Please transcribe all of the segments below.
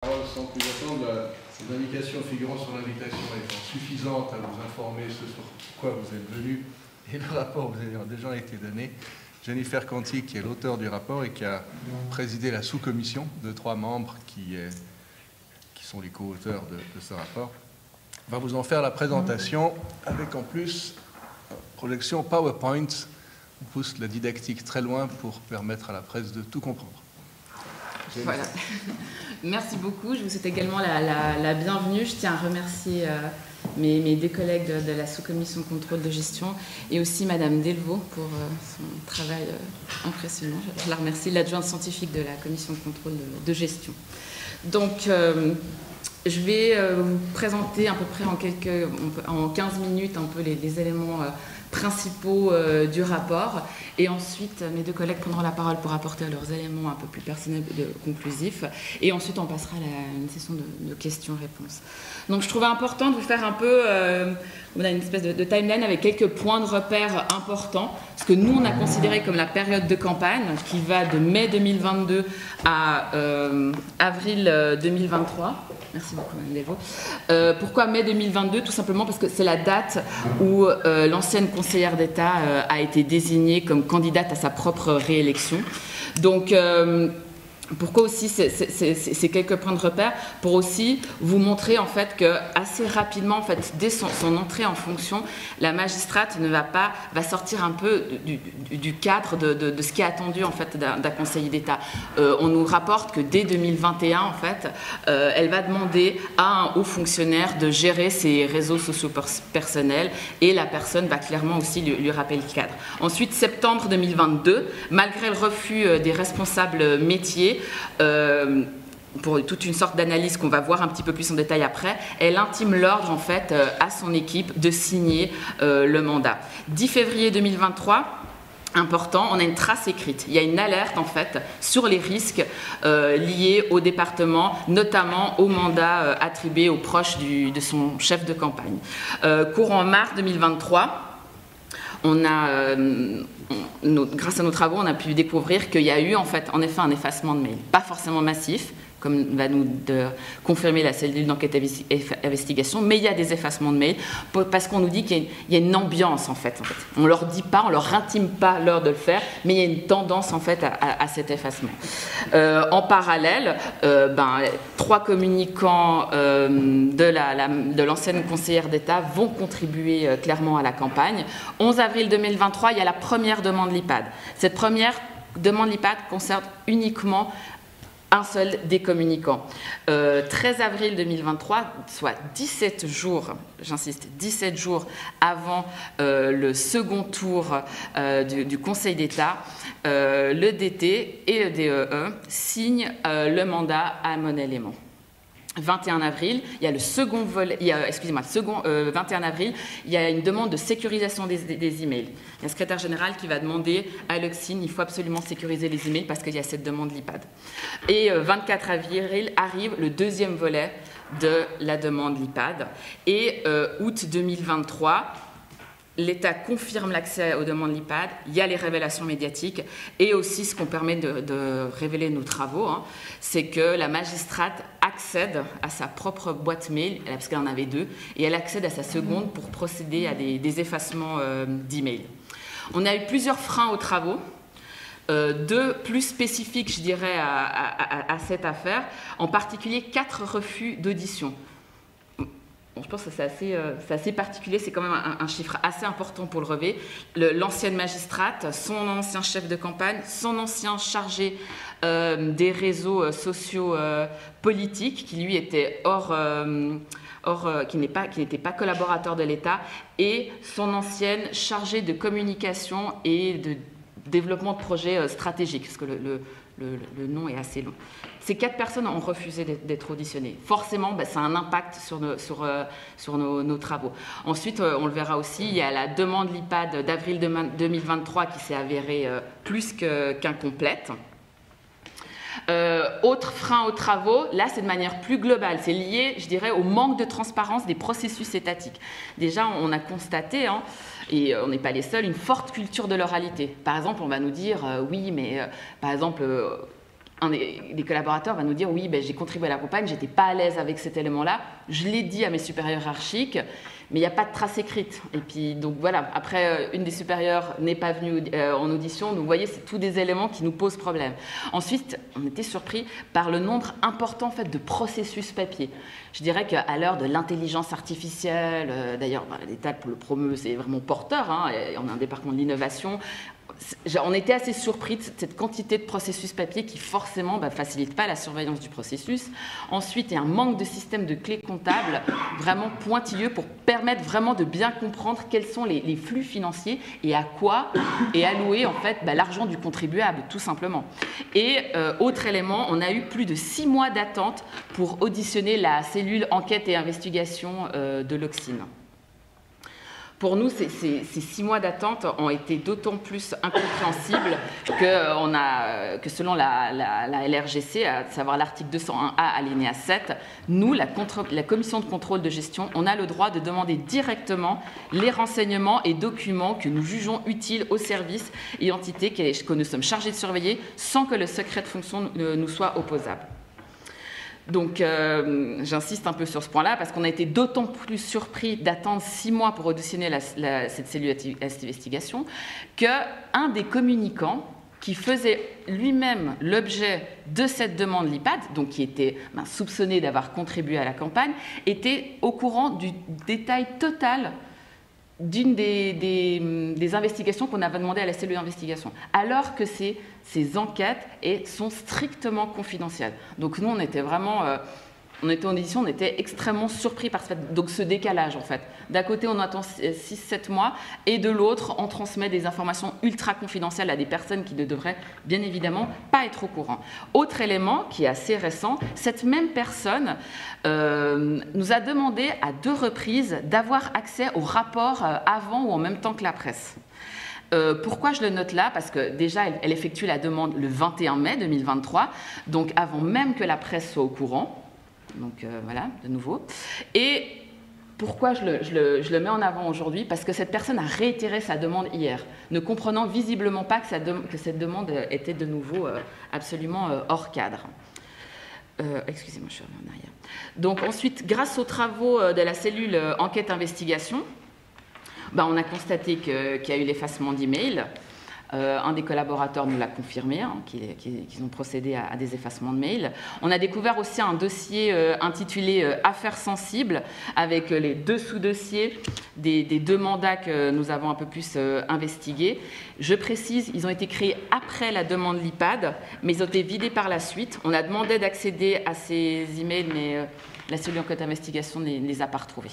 Sans plus attendre, ces indications figurant sur l'invitation étant suffisantes à vous informer ce sur quoi vous êtes venus et le rapport vous a déjà été donné, Jennifer Conti, qui est l'auteur du rapport et qui a présidé la sous-commission de 3 membres qui sont les co-auteurs de ce rapport, va vous en faire la présentation avec en plus projection PowerPoint. On pousse la didactique très loin pour permettre à la presse de tout comprendre. Voilà. Merci beaucoup. Je vous souhaite également la bienvenue. Je tiens à remercier mes 2 collègues de la sous-commission contrôle de gestion et aussi Madame Delvaux pour son travail impressionnant. Je la remercie, l'adjointe scientifique de la commission de contrôle de gestion. Donc, je vais vous présenter à peu près en 15 minutes un peu les éléments principaux du rapport, et ensuite mes 2 collègues prendront la parole pour apporter leurs éléments un peu plus personnels conclusifs, et ensuite on passera à une session de questions-réponses. Donc je trouvais important de vous faire un peu on a une espèce de timeline avec quelques points de repère importants, ce que nous on a considéré comme la période de campagne qui va de mai 2022 à avril 2023. Merci beaucoup, Mme Delvaux. Pourquoi mai 2022? Tout simplement parce que c'est la date où l'ancienne conseillère d'État a été désignée comme candidate à sa propre réélection. Donc, pourquoi aussi ces quelques points de repère? Pour aussi vous montrer en fait que assez rapidement, en fait, dès son entrée en fonction, la magistrate va sortir un peu du cadre de ce qui est attendu en fait d'un conseiller d'État. On nous rapporte que dès 2021 en fait, elle va demander à un haut fonctionnaire de gérer ses réseaux sociaux personnels, et la personne va clairement aussi lui rappeler le cadre. Ensuite, septembre 2022, malgré le refus des responsables métiers, pour toute une sorte d'analyse qu'on va voir un petit peu plus en détail après, elle intime l'ordre en fait à son équipe de signer le mandat. 10 février 2023, important, on a une trace écrite. Il y a une alerte en fait sur les risques liés au département, notamment au mandat attribué aux proches de son chef de campagne. Courant mars 2023, on a, grâce à nos travaux, on a pu découvrir qu'il y a eu en effet un effacement de mails, pas forcément massif, comme va nous confirmer la cellule d'enquête investigation, mais il y a des effacements de mails parce qu'on nous dit qu'il y a une ambiance en fait. On leur dit pas, on leur intime pas l'heure de le faire, mais il y a une tendance en fait à cet effacement. En parallèle, 3 communicants de l'ancienne conseillère d'État vont contribuer clairement à la campagne. 11 avril 2023, il y a la première demande LIPAD. Cette première demande LIPAD concerne uniquement un seul des communicants. 13 avril 2023, soit 17 jours, j'insiste, 17 jours avant le second tour du Conseil d'État, le DT et le DEE signent le mandat à mon élément. 21 avril, il y a le second volet, 21 avril, il y a une demande de sécurisation des emails. Il y a un secrétaire général qui va demander à l'Oxine, il faut absolument sécuriser les emails parce qu'il y a cette demande LIPAD. Et 24 avril arrive le 2e volet de la demande LIPAD. Et août 2023, l'État confirme l'accès aux demandes LIPAD, il y a les révélations médiatiques, et aussi ce qu'on permet de révéler nos travaux, c'est que la magistrate accède à sa propre boîte mail, parce qu'elle en avait 2, et elle accède à sa seconde pour procéder à des effacements d'emails. On a eu plusieurs freins aux travaux, 2 plus spécifiques, je dirais, à cette affaire, en particulier 4 refus d'audition. Bon, je pense que c'est assez particulier, c'est quand même un chiffre assez important pour le relever. L'ancienne magistrate, son ancien chef de campagne, son ancien chargé des réseaux sociaux politiques, qui lui était qui n'était pas collaborateur de l'État, et son ancienne chargée de communication et de développement de projets stratégiques, parce que le nom est assez long. Ces 4 personnes ont refusé d'être auditionnées. Forcément, ça a un impact sur nos travaux. Ensuite, on le verra aussi, il y a la demande LIPAD d'avril 2023 qui s'est avérée plus qu'incomplète. Autre frein aux travaux, là c'est de manière plus globale, c'est lié, je dirais, au manque de transparence des processus étatiques. Déjà, on a constaté, et on n'est pas les seuls, une forte culture de l'oralité. Par exemple, on va nous dire, oui, mais par exemple, un des collaborateurs va nous dire « Oui, ben, j'ai contribué à la campagne, j'étais pas à l'aise avec cet élément-là, je l'ai dit à mes supérieurs hiérarchiques, mais il n'y a pas de trace écrite. » Et puis, donc voilà, après, une des supérieures n'est pas venue en audition, donc vous voyez, c'est tous des éléments qui nous posent problème. Ensuite, on était surpris par le nombre important en fait, de processus papier. Je dirais qu'à l'heure de l'intelligence artificielle, d'ailleurs, l'État le promeut, c'est vraiment porteur, hein, et on a un département de l'innovation. On était assez surpris de cette quantité de processus papier qui forcément ne facilite pas la surveillance du processus. Ensuite, il y a un manque de système de clés comptables vraiment pointilleux pour permettre vraiment de bien comprendre quels sont les flux financiers et à quoi est alloué en fait l'argent du contribuable, tout simplement. Et autre élément, on a eu plus de 6 mois d'attente pour auditionner la cellule enquête et investigation de l'Ocsin. Pour nous, ces 6 mois d'attente ont été d'autant plus incompréhensibles que selon la LRGC, à savoir l'article 201A alinéa 7, nous, la commission de contrôle de gestion, on a le droit de demander directement les renseignements et documents que nous jugeons utiles aux services et entités que nous sommes chargés de surveiller sans que le secret de fonction nous soit opposable. Donc, j'insiste un peu sur ce point-là parce qu'on a été d'autant plus surpris d'attendre 6 mois pour auditionner cette cellule d'investigation qu'un des communicants qui faisait lui-même l'objet de cette demande LIPAD, donc qui était soupçonné d'avoir contribué à la campagne, était au courant du détail total d'une des investigations qu'on avait demandé à la cellule d'investigation, alors que ces enquêtes sont strictement confidentielles. Donc nous, on était vraiment, on était en audition, on était extrêmement surpris par ce décalage en fait. D'un côté, on attend 6-7 mois et de l'autre, on transmet des informations ultra confidentielles à des personnes qui ne devraient bien évidemment pas être au courant. Autre élément qui est assez récent, cette même personne nous a demandé à 2 reprises d'avoir accès aux rapports avant ou en même temps que la presse. Pourquoi je le note là? Parce que déjà, elle effectue la demande le 21 mai 2023, donc avant même que la presse soit au courant. Donc voilà, de nouveau. Et pourquoi je le mets en avant aujourd'hui? Parce que cette personne a réitéré sa demande hier, ne comprenant visiblement pas que cette demande était de nouveau absolument hors cadre. Excusez-moi, je suis revenue en arrière. Donc ensuite, grâce aux travaux de la cellule enquête-investigation, on a constaté qu'il y a eu l'effacement d'emails. Un des collaborateurs nous l'a confirmé, hein, qu'ils ont procédé à des effacements de mails. On a découvert aussi un dossier intitulé « Affaires sensibles » avec les 2 sous-dossiers des 2 mandats que nous avons un peu plus investigués. Je précise, ils ont été créés après la demande LIPAD, mais ils ont été vidés par la suite. On a demandé d'accéder à ces emails, mais la cellule enquête d'investigation ne les a pas retrouvés.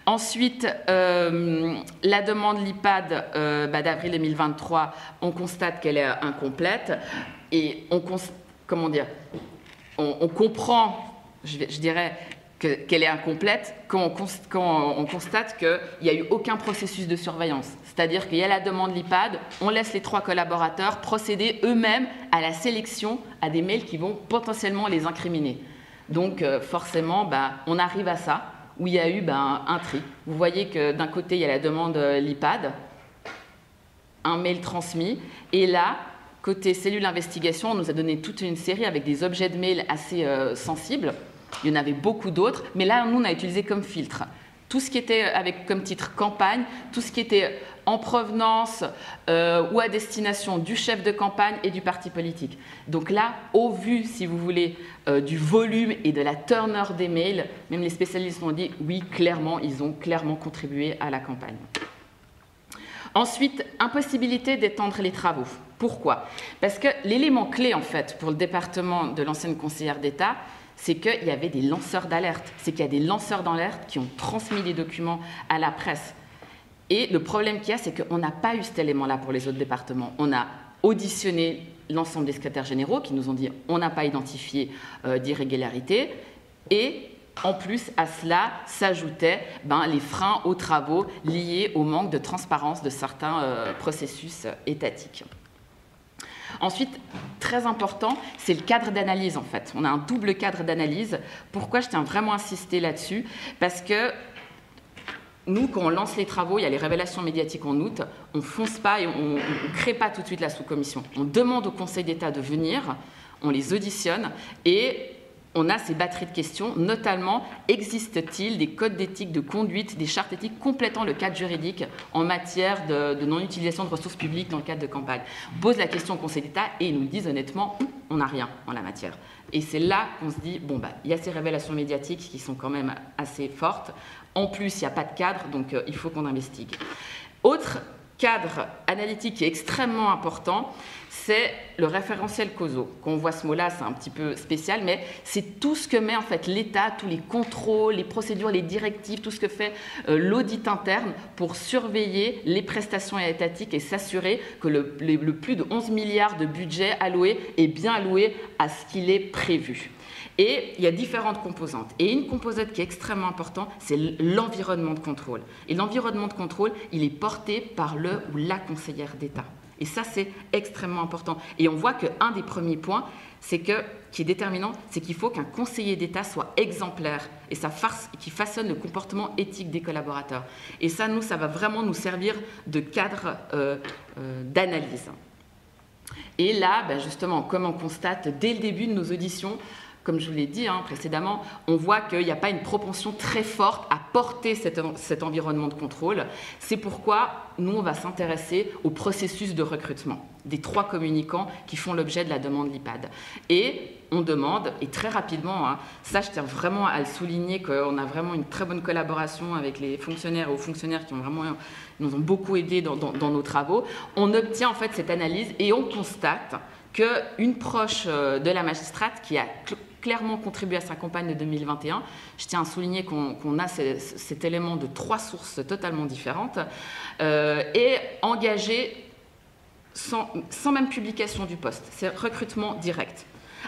Ensuite, la demande LIPAD d'avril 2023, on constate qu'elle est incomplète et on comprend, je dirais, qu'elle est incomplète quand on constate qu'il n'y a eu aucun processus de surveillance. C'est-à-dire qu'il y a la demande LIPAD, on laisse les 3 collaborateurs procéder eux-mêmes à la sélection à des mails qui vont potentiellement les incriminer. Donc forcément, on arrive à ça, où il y a eu un tri. Vous voyez que d'un côté, il y a la demande LIPAD, un mail transmis, et là, côté cellule d'investigation, on nous a donné toute une série avec des objets de mail assez sensibles. Il y en avait beaucoup d'autres, mais là, nous, on a utilisé comme filtre tout ce qui était avec comme titre campagne, tout ce qui était en provenance ou à destination du chef de campagne et du parti politique. Donc là, au vu, si vous voulez, du volume et de la teneur des mails, même les spécialistes ont dit oui, clairement, ils ont clairement contribué à la campagne. Ensuite, impossibilité d'étendre les travaux. Pourquoi? Parce que l'élément clé, en fait, pour le département de l'ancienne conseillère d'État, c'est qu'il y avait des lanceurs d'alerte. C'est qu'il y a des lanceurs d'alerte qui ont transmis les documents à la presse. Et le problème qu'il y a, c'est qu'on n'a pas eu cet élément-là pour les autres départements. On a auditionné l'ensemble des secrétaires généraux qui nous ont dit on n'a pas identifié d'irrégularité. Et en plus, à cela s'ajoutaient les freins aux travaux liés au manque de transparence de certains processus étatiques. Ensuite, très important, c'est le cadre d'analyse en fait. On a un double cadre d'analyse. Pourquoi je tiens vraiment à insister là-dessus? Parce que nous, quand on lance les travaux, il y a les révélations médiatiques en août, on ne fonce pas et on ne crée pas tout de suite la sous-commission. On demande au Conseil d'État de venir, on les auditionne et on a ces batteries de questions, notamment, existe-t-il des codes d'éthique de conduite, des chartes éthiques complétant le cadre juridique en matière de non-utilisation de ressources publiques dans le cadre de campagne? On pose la question au Conseil d'État et ils nous disent honnêtement, on n'a rien en la matière. Et c'est là qu'on se dit, bon, il y a ces révélations médiatiques qui sont quand même assez fortes. En plus, il n'y a pas de cadre, donc il faut qu'on investigue. Autre cadre analytique qui est extrêmement important, c'est le référentiel COSO. Quand on voit ce mot-là, c'est un petit peu spécial, mais c'est tout ce que met en fait l'État, tous les contrôles, les procédures, les directives, tout ce que fait l'audit interne pour surveiller les prestations étatiques et s'assurer que le plus de 11 milliards de budget alloué est bien alloué à ce qu'il est prévu. Et il y a différentes composantes. Et une composante qui est extrêmement importante, c'est l'environnement de contrôle. Et l'environnement de contrôle, il est porté par le ou la conseillère d'État. Et ça, c'est extrêmement important. Et on voit qu'un des premiers points, qui est déterminant, c'est qu'il faut qu'un conseiller d'État soit exemplaire et qu'il façonne le comportement éthique des collaborateurs. Et ça, ça va vraiment nous servir de cadre d'analyse. Et là, justement, comme on constate dès le début de nos auditions, comme je vous l'ai dit précédemment, on voit qu'il n'y a pas une propension très forte à porter cet environnement de contrôle. C'est pourquoi nous, on va s'intéresser au processus de recrutement des 3 communicants qui font l'objet de la demande LIPAD. Et on demande, et très rapidement, ça je tiens vraiment à le souligner, qu'on a vraiment une très bonne collaboration avec les fonctionnaires et aux fonctionnaires qui nous ont beaucoup aidés dans nos travaux, on obtient en fait cette analyse et on constate qu'une proche de la magistrate qui a clairement contribué à sa campagne de 2021. Je tiens à souligner qu'on a cet élément de 3 sources totalement différentes et engagé sans même publication du poste. C'est recrutement direct.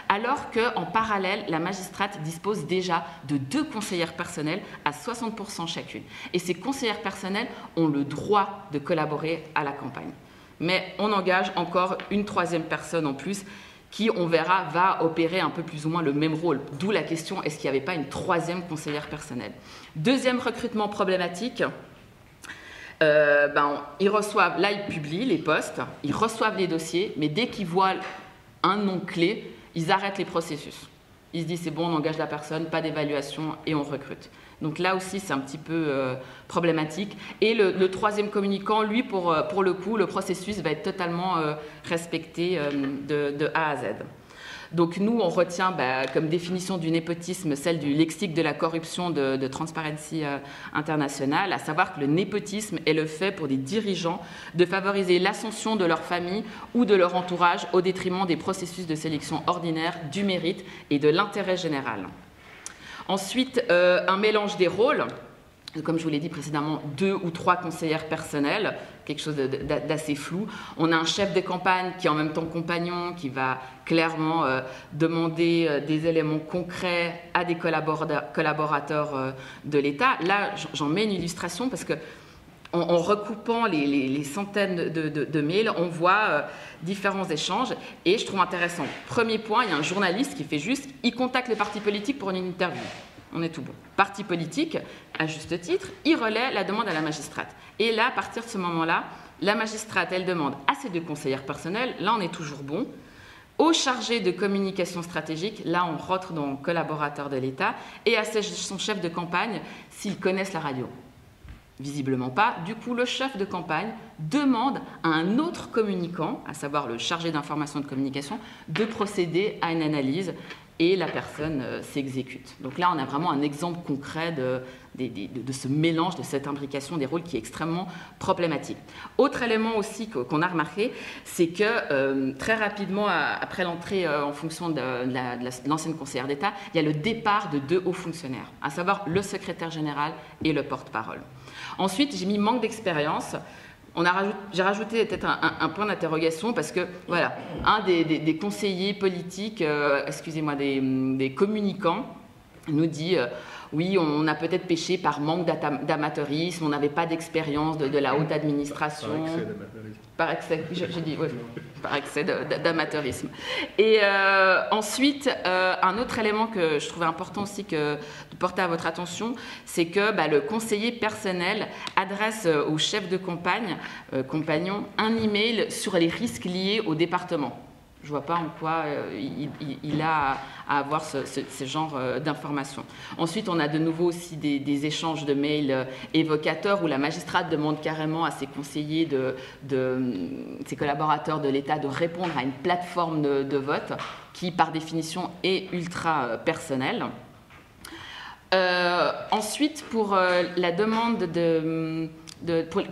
Alors qu'en parallèle, la magistrate dispose déjà de 2 conseillères personnelles à 60% chacune. Et ces conseillères personnelles ont le droit de collaborer à la campagne. Mais on engage encore une 3e personne en plus qui, on verra, va opérer un peu plus ou moins le même rôle. D'où la question, est-ce qu'il n'y avait pas une 3e conseillère personnelle? 2e recrutement problématique, ils reçoivent, là ils publient les postes, ils reçoivent les dossiers, mais dès qu'ils voient un nom clé, ils arrêtent les processus. Ils se disent c'est bon, on engage la personne, pas d'évaluation et on recrute. Donc là aussi, c'est un petit peu problématique. Et le 3e communicant, lui, pour le coup, le processus va être totalement respecté de A à Z. Donc nous, on retient comme définition du népotisme celle du lexique de la corruption de Transparency International, à savoir que le népotisme est le fait pour des dirigeants de favoriser l'ascension de leur famille ou de leur entourage au détriment des processus de sélection ordinaire, du mérite et de l'intérêt général. Ensuite, un mélange des rôles, comme je vous l'ai dit précédemment, 2 ou 3 conseillères personnelles, quelque chose d'assez flou. On a un chef de campagne qui est en même temps compagnon, qui va clairement demander des éléments concrets à des collaborateurs de l'État. Là, j'en mets une illustration parce que en recoupant les centaines de mails, on voit différents échanges et je trouve intéressant. Premier point, il y a un journaliste qui fait juste, il contacte les partis politiques pour une interview. On est tout bon. Parti politique, à juste titre, il relaie la demande à la magistrate. Et là, à partir de ce moment-là, la magistrate, elle demande à ses 2 conseillères personnelles, là on est toujours bon, au chargé de communication stratégique, là on rentre dans collaborateur de l'État, et à son chef de campagne, s'ils connaissent la radio. Visiblement pas. Du coup, le chef de campagne demande à un autre communicant, à savoir le chargé d'information de communication, de procéder à une analyse et la personne s'exécute. Donc là, on a vraiment un exemple concret de ce mélange, de cette imbrication des rôles qui est extrêmement problématique. Autre élément aussi qu'on a remarqué, c'est que très rapidement, après l'entrée en fonction de l'ancienne conseillère d'État, il y a le départ de 2 hauts fonctionnaires, à savoir le secrétaire général et le porte-parole. Ensuite, j'ai mis manque d'expérience. J'ai rajouté peut-être un point d'interrogation parce que, voilà, un des conseillers politiques, des communicants, nous dit oui, on a peut-être péché par manque d'amateurisme, on n'avait pas d'expérience de la haute administration. Par excès, j'ai dit, oui, par excès d'amateurisme. Et ensuite, un autre élément que je trouvais important aussi de porter à votre attention, c'est que le conseiller personnel adresse au chef de campagne, compagnon, un email sur les risques liés au département. Je ne vois pas en quoi il a à avoir ce genre d'informations. Ensuite, on a de nouveau aussi des échanges de mails évocateurs où la magistrate demande carrément à ses conseillers, ses collaborateurs de l'État de répondre à une plateforme de vote qui, par définition, est ultra personnelle. Ensuite, pour la demande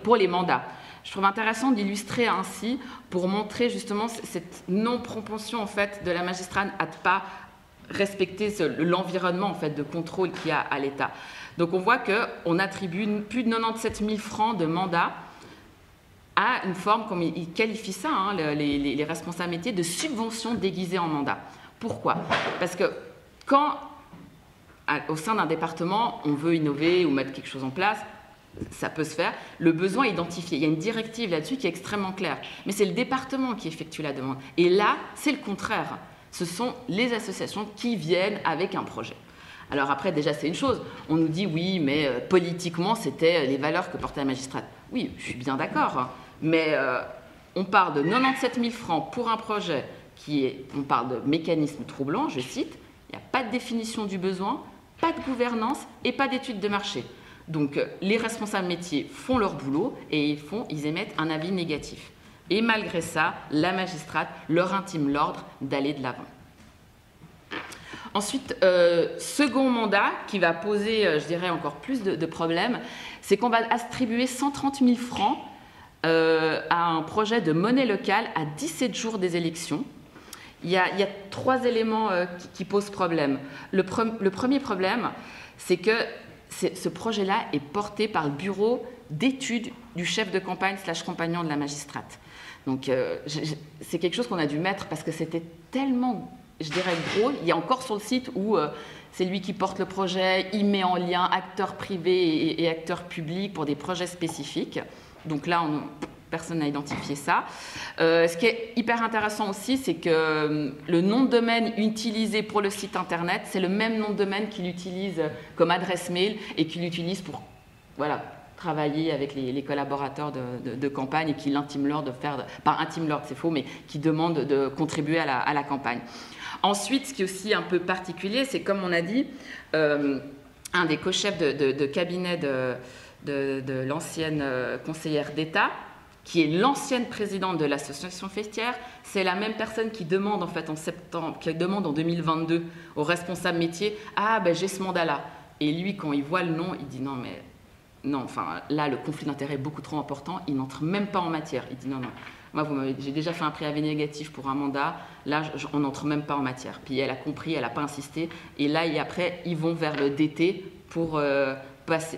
pour les mandats, je trouve intéressant d'illustrer ainsi pour montrer justement cette non-propension en fait de la magistrate à ne pas respecter l'environnement en fait de contrôle qu'il y a à l'État. Donc on voit qu'on attribue plus de 97 000 francs de mandat à une forme, comme ils qualifient ça, hein, les responsables métiers, de subvention déguisée en mandat. Pourquoi? Parce que quand au sein d'un département on veut innover ou mettre quelque chose en place, ça peut se faire, le besoin est identifié. Il y a une directive là-dessus qui est extrêmement claire. Mais c'est le département qui effectue la demande. Et là, c'est le contraire. Ce sont les associations qui viennent avec un projet. Alors après, déjà, c'est une chose. On nous dit, oui, mais politiquement, c'était les valeurs que portait la magistrate. Oui, je suis bien d'accord. Mais on parle de 97 000 francs pour un projet on parle de mécanisme troublant, je cite. Il n'y a pas de définition du besoin, pas de gouvernance et pas d'étude de marché. Donc, les responsables métiers font leur boulot et ils émettent un avis négatif. Et malgré ça, la magistrate leur intime l'ordre d'aller de l'avant. Ensuite, second mandat qui va poser, je dirais, encore plus de problèmes, c'est qu'on va attribuer 130 000 francs à un projet de monnaie locale à 17 jours des élections. Il y a 3 éléments qui posent problème. Le premier problème, c'est que ce projet-là est porté par le bureau d'études du chef de campagne / compagnon de la magistrate. Donc, c'est quelque chose qu'on a dû mettre parce que c'était tellement, je dirais, gros. Il y a encore sur le site où c'est lui qui porte le projet, il met en lien acteurs privés et acteurs publics pour des projets spécifiques. Donc là, personne n'a identifié ça. Ce qui est hyper intéressant aussi, c'est que le nom de domaine utilisé pour le site internet, c'est le même nom de domaine qu'il utilise comme adresse mail et qu'il utilise pour travailler avec les collaborateurs de campagne et qui l'intime l'ordre de faire, pas intime l'ordre, c'est faux, mais qui demande de contribuer à la campagne. Ensuite, ce qui est aussi un peu particulier, c'est comme on a dit, un des co-chefs de cabinet de l'ancienne conseillère d'État, qui est l'ancienne présidente de l'association faîtière, c'est la même personne qui demande en fait en septembre, qui demande en 2022 au responsable métier, j'ai ce mandat-là. Et lui, quand il voit le nom, il dit non, enfin là le conflit d'intérêts est beaucoup trop important, il n'entre même pas en matière. Il dit non, moi j'ai déjà fait un préavis négatif pour un mandat, là on n'entre même pas en matière. Puis elle a compris, elle n'a pas insisté, et là et après ils vont vers le DT pour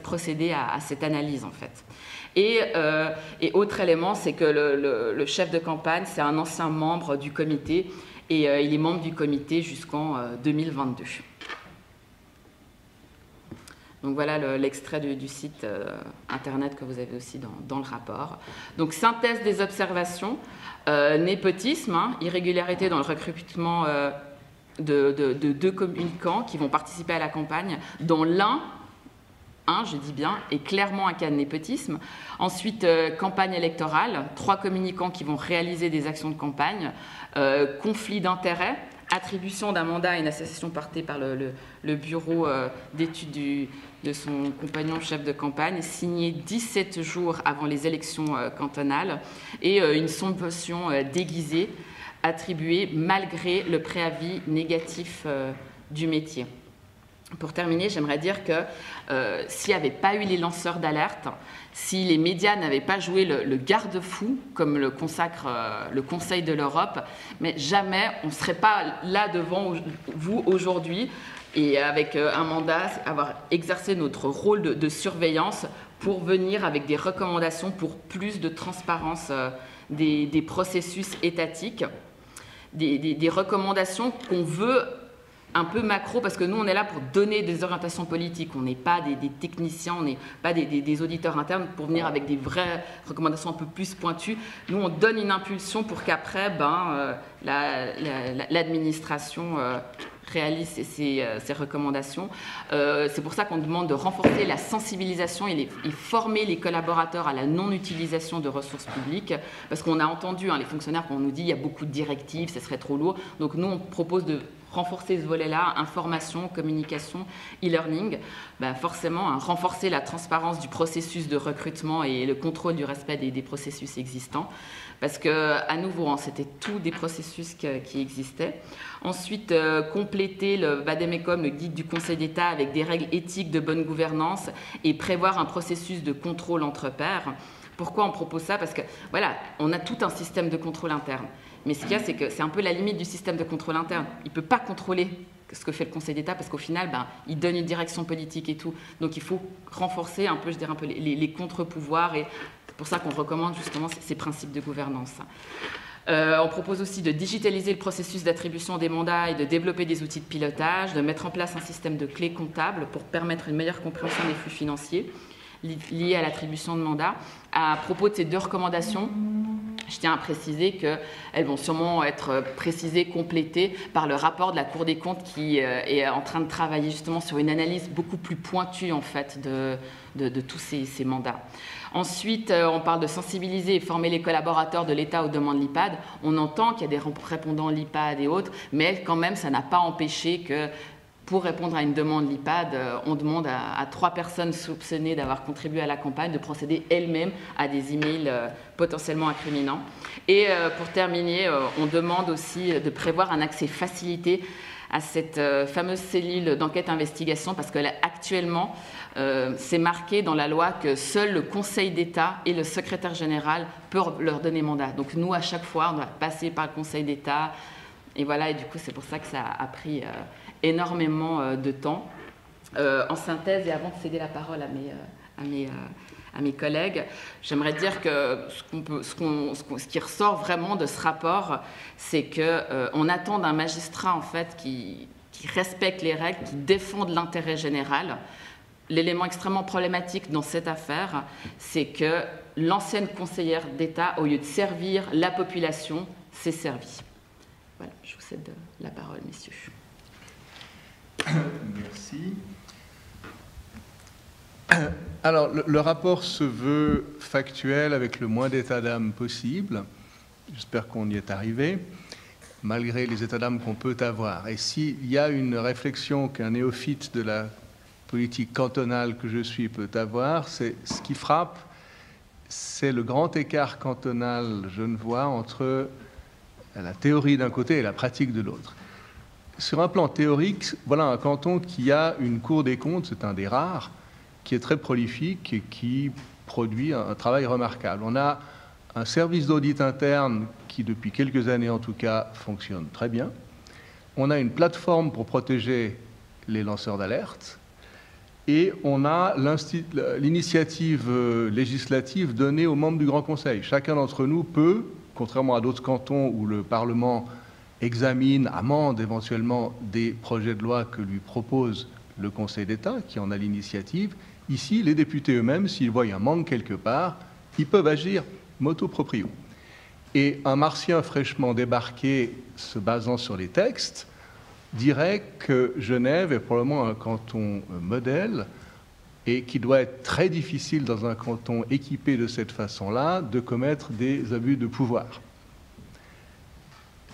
procéder à cette analyse en fait. Et autre élément, c'est que le chef de campagne, c'est un ancien membre du comité et il est membre du comité jusqu'en 2022. Donc voilà l'extrait du site internet que vous avez aussi dans le rapport. Donc synthèse des observations, népotisme, irrégularité dans le recrutement de 2 communicants qui vont participer à la campagne, dont l'un, je dis bien, est clairement un cas de népotisme. Ensuite, campagne électorale, 3 communicants qui vont réaliser des actions de campagne, conflit d'intérêts, attribution d'un mandat à une association portée par le bureau d'études de son compagnon chef de campagne, signé 17 jours avant les élections cantonales, et une subvention déguisée attribuée malgré le préavis négatif du métier. Pour terminer, j'aimerais dire que s'il n'y avait pas eu les lanceurs d'alerte, si les médias n'avaient pas joué le garde-fou, comme le consacre le Conseil de l'Europe, mais jamais on ne serait pas là devant vous aujourd'hui et avec un mandat, avoir exercé notre rôle de surveillance pour venir avec des recommandations pour plus de transparence des processus étatiques, des recommandations qu'on veut un peu macro, parce que nous, on est là pour donner des orientations politiques. On n'est pas des techniciens, on n'est pas des auditeurs internes pour venir avec des vraies recommandations un peu plus pointues. Nous, on donne une impulsion pour qu'après, l'administration réalise ces recommandations. C'est pour ça qu'on demande de renforcer la sensibilisation et former les collaborateurs à la non-utilisation de ressources publiques, parce qu'on a entendu les fonctionnaires quand on nous dit il y a beaucoup de directives, ce serait trop lourd. Donc nous, on propose de renforcer ce volet-là, information, communication, e-learning, forcément, renforcer la transparence du processus de recrutement et le contrôle du respect des processus existants, parce que, à nouveau, c'était tous des processus qui existaient. Ensuite, compléter le Vademecum, le guide du Conseil d'État, avec des règles éthiques de bonne gouvernance et prévoir un processus de contrôle entre pairs. Pourquoi on propose ça? Parce que, voilà, on a tout un système de contrôle interne. Mais ce qu'il y a, c'est que c'est un peu la limite du système de contrôle interne. Il ne peut pas contrôler ce que fait le Conseil d'État parce qu'au final, il donne une direction politique et tout. Donc il faut renforcer un peu, je dirais, un peu les contre-pouvoirs et c'est pour ça qu'on recommande justement ces principes de gouvernance. On propose aussi de digitaliser le processus d'attribution des mandats et de développer des outils de pilotage, de mettre en place un système de clés comptables pour permettre une meilleure compréhension des flux financiers liés à l'attribution de mandats. À propos de ces 2 recommandations, je tiens à préciser qu'elles vont sûrement être précisées, complétées par le rapport de la Cour des comptes qui est en train de travailler justement sur une analyse beaucoup plus pointue en fait de tous ces mandats. Ensuite, on parle de sensibiliser et former les collaborateurs de l'État aux demandes LIPAD. On entend qu'il y a des répondants LIPAD et autres, mais quand même, ça n'a pas empêché que pour répondre à une demande LIPAD, on demande à 3 personnes soupçonnées d'avoir contribué à la campagne de procéder elles-mêmes à des emails potentiellement incriminants. Et pour terminer, on demande aussi de prévoir un accès facilité à cette fameuse cellule d'enquête-investigation parce que là, actuellement, c'est marqué dans la loi que seul le Conseil d'État et le secrétaire général peuvent leur donner mandat. Donc nous, à chaque fois, on doit passer par le Conseil d'État. Et voilà, et du coup, c'est pour ça que ça a pris énormément de temps. En synthèse, et avant de céder la parole à mes collègues, j'aimerais dire que ce qui ressort vraiment de ce rapport, c'est qu'on attend d'un magistrat en fait, qui respecte les règles, qui défende l'intérêt général. L'élément extrêmement problématique dans cette affaire, c'est que l'ancienne conseillère d'État, au lieu de servir la population, s'est servie. Voilà, je vous cède la parole, messieurs. Merci. Alors, le rapport se veut factuel avec le moins d'état d'âme possible. J'espère qu'on y est arrivé, malgré les états d'âme qu'on peut avoir. Et s'il y a une réflexion qu'un néophyte de la politique cantonale que je suis peut avoir, c'est ce qui frappe, c'est le grand écart cantonal genevois entre la théorie d'un côté et la pratique de l'autre. Sur un plan théorique, voilà un canton qui a une Cour des comptes, c'est un des rares, qui est très prolifique et qui produit un travail remarquable. On a un service d'audit interne qui, depuis quelques années en tout cas, fonctionne très bien. On a une plateforme pour protéger les lanceurs d'alerte. Et on a l'initiative législative donnée aux membres du Grand Conseil. Chacun d'entre nous peut, contrairement à d'autres cantons où le Parlement examine, amende éventuellement des projets de loi que lui propose le Conseil d'État, qui en a l'initiative, ici, les députés eux-mêmes, s'ils voient un manque quelque part, ils peuvent agir motu proprio. Et un martien fraîchement débarqué, se basant sur les textes, dirait que Genève est probablement un canton modèle et qu'il doit être très difficile dans un canton équipé de cette façon-là de commettre des abus de pouvoir.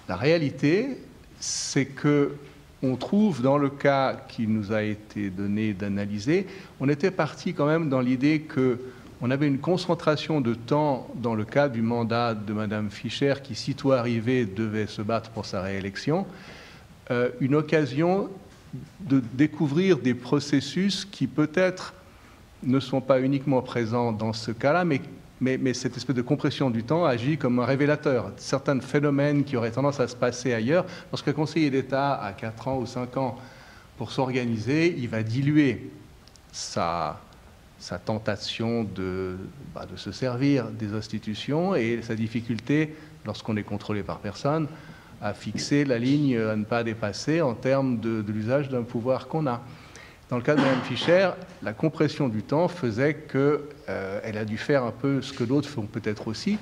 La réalité, c'est que on trouve dans le cas qui nous a été donné d'analyser, on était parti quand même dans l'idée qu'on avait une concentration de temps dans le cadre du mandat de Mme Fischer qui, sitôt arrivée, devait se battre pour sa réélection, une occasion de découvrir des processus qui peut-être ne sont pas uniquement présents dans ce cas-là, mais cette espèce de compression du temps agit comme un révélateur. Certains phénomènes qui auraient tendance à se passer ailleurs, lorsqu'un conseiller d'État a 4 ans ou 5 ans pour s'organiser, il va diluer sa tentation de se servir des institutions et sa difficulté, lorsqu'on est contrôlé par personne, à fixer la ligne à ne pas dépasser en termes de l'usage d'un pouvoir qu'on a. Dans le cas de Mme Fischer, la compression du temps faisait qu'elle a dû faire un peu ce que d'autres font peut-être aussi,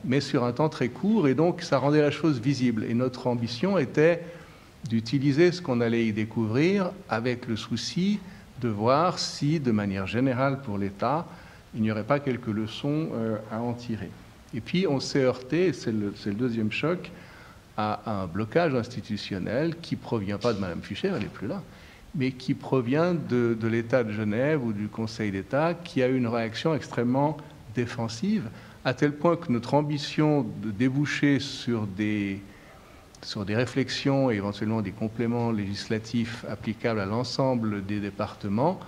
mais sur un temps très court, et donc ça rendait la chose visible. Et notre ambition était d'utiliser ce qu'on allait y découvrir avec le souci de voir si, de manière générale pour l'État, il n'y aurait pas quelques leçons à en tirer. Et puis on s'est heurté, c'est le deuxième choc, à un blocage institutionnel qui ne provient pas de Mme Fischer, elle n'est plus là, mais qui provient de l'État de Genève ou du Conseil d'État, qui a eu une réaction extrêmement défensive, à tel point que notre ambition de déboucher sur des réflexions et éventuellement des compléments législatifs applicables à l'ensemble des départements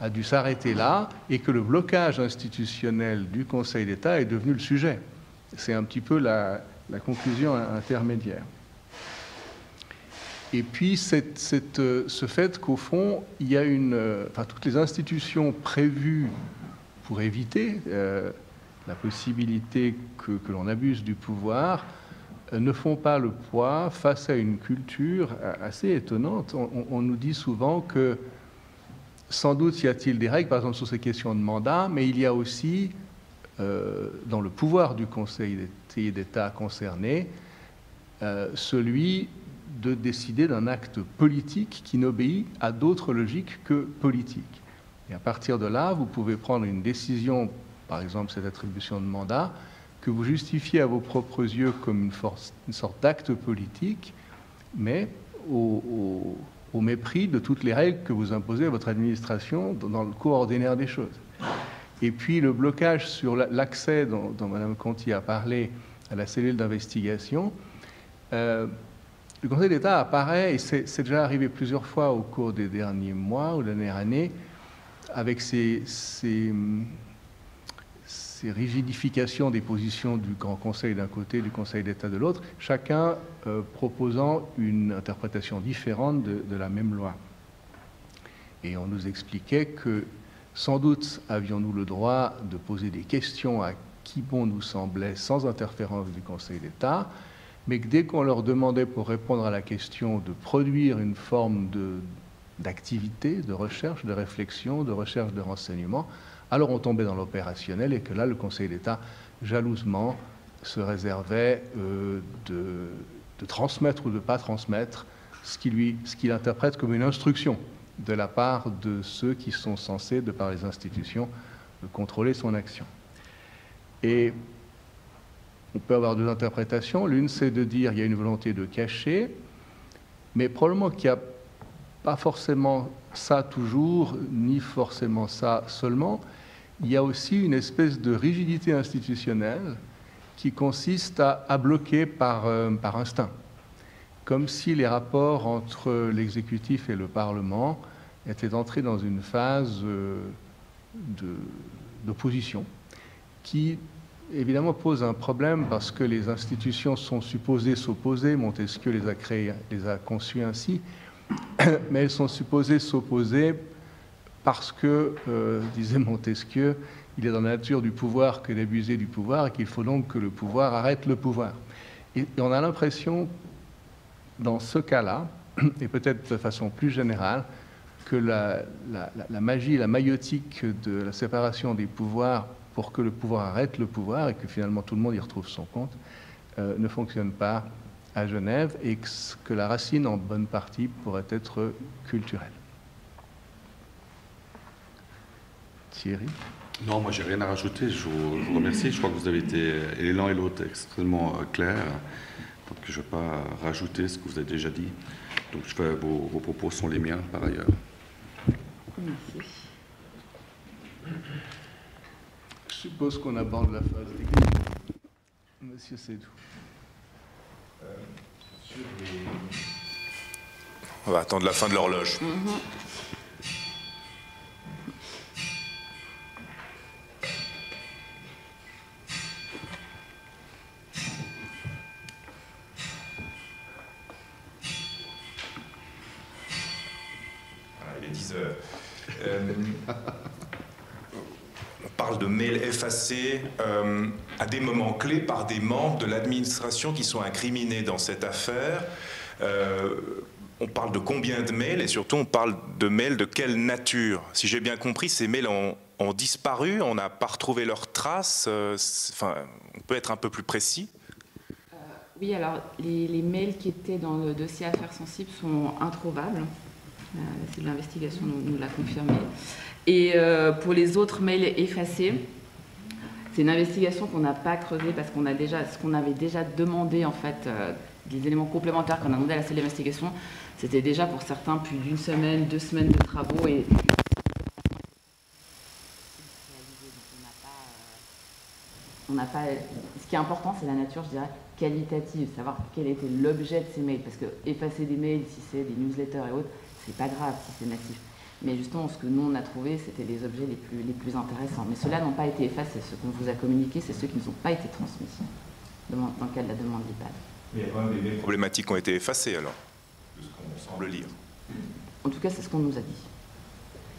a dû s'arrêter là, et que le blocage institutionnel du Conseil d'État est devenu le sujet. C'est un petit peu la conclusion intermédiaire. Et puis, ce fait qu'au fond, il y a toutes les institutions prévues pour éviter la possibilité que l'on abuse du pouvoir ne font pas le poids face à une culture assez étonnante. On nous dit souvent que sans doute y a-t-il des règles, par exemple sur ces questions de mandat, mais il y a aussi dans le pouvoir du Conseil d'État concerné celui de décider d'un acte politique qui n'obéit à d'autres logiques que politiques. Et à partir de là, vous pouvez prendre une décision, par exemple cette attribution de mandat, que vous justifiez à vos propres yeux comme une sorte d'acte politique, mais au mépris de toutes les règles que vous imposez à votre administration dans le cours ordinaire des choses. Et puis le blocage sur l'accès dont Mme Conti a parlé à la cellule d'investigation, le Conseil d'État apparaît, et c'est déjà arrivé plusieurs fois au cours des derniers mois ou de la dernière année, avec ces rigidifications des positions du Grand Conseil d'un côté, du Conseil d'État de l'autre, chacun proposant une interprétation différente de la même loi. Et on nous expliquait que sans doute avions-nous le droit de poser des questions à qui bon nous semblait sans interférence du Conseil d'État, mais que dès qu'on leur demandait pour répondre à la question de produire une forme d'activité, de recherche, de réflexion, de recherche de renseignement, alors on tombait dans l'opérationnel et que là, le Conseil d'État, jalousement, se réservait de transmettre ou de ne pas transmettre ce qu'il interprète comme une instruction de la part de ceux qui sont censés, de par les institutions, contrôler son action. Et on peut avoir deux interprétations. L'une, c'est de dire qu'il y a une volonté de cacher, mais probablement qu'il n'y a pas forcément ça toujours, ni forcément ça seulement. Il y a aussi une espèce de rigidité institutionnelle qui consiste à bloquer par instinct, comme si les rapports entre l'exécutif et le Parlement étaient entrés dans une phase d'opposition qui évidemment pose un problème parce que les institutions sont supposées s'opposer. Montesquieu les a conçues ainsi, mais elles sont supposées s'opposer parce que, disait Montesquieu, il est dans la nature du pouvoir que d'abuser du pouvoir et qu'il faut donc que le pouvoir arrête le pouvoir. Et on a l'impression, dans ce cas-là, et peut-être de façon plus générale, que la magie, la maïotique de la séparation des pouvoirs pour que le pouvoir arrête le pouvoir et que finalement tout le monde y retrouve son compte, ne fonctionne pas à Genève et que la racine, en bonne partie, pourrait être culturelle. Thierry ? Non, moi, j'ai rien à rajouter. Je vous remercie. Je crois que vous avez été, et l'un et l'autre, extrêmement clairs. Donc, je ne vais pas rajouter ce que vous avez déjà dit. Donc, vos propos sont les miens, par ailleurs. Merci. Je suppose qu'on aborde la phase technique. Monsieur Sédou. On va attendre la fin de l'horloge. Voilà, il est 10 heures. On parle de mails effacés à des moments clés par des membres de l'administration qui sont incriminés dans cette affaire. On parle de combien de mails et surtout on parle de mails de quelle nature? Si j'ai bien compris, ces mails ont disparu, on n'a pas retrouvé leurs traces. Enfin, on peut être un peu plus précis? Oui, alors les mails qui étaient dans le dossier affaires sensibles sont introuvables. C'est de l'investigation, nous l'a confirmé. Et pour les autres mails effacés, c'est une investigation qu'on n'a pas creusée parce qu'on a déjà, ce qu'on avait déjà demandé en fait, des éléments complémentaires qu'on a demandé à la salle d'investigation, c'était déjà pour certains plus d'une semaine, 2 semaines de travaux et on n'a pas. Ce qui est important, c'est la nature, je dirais, qualitative, savoir quel était l'objet de ces mails, parce que effacer des mails, si c'est des newsletters et autres, c'est pas grave si c'est natif. Mais justement, ce que nous, on a trouvé, c'était les objets les plus intéressants. Mais ceux-là n'ont pas été effacés. Ce qu'on vous a communiqué, c'est ceux qui ne ont pas été transmis dans le cas de la demande d'IPAD. Mais il y a quand même des problématiques qui ont été effacées, alors, de ce qu'on semble lire. En tout cas, c'est ce qu'on nous a dit.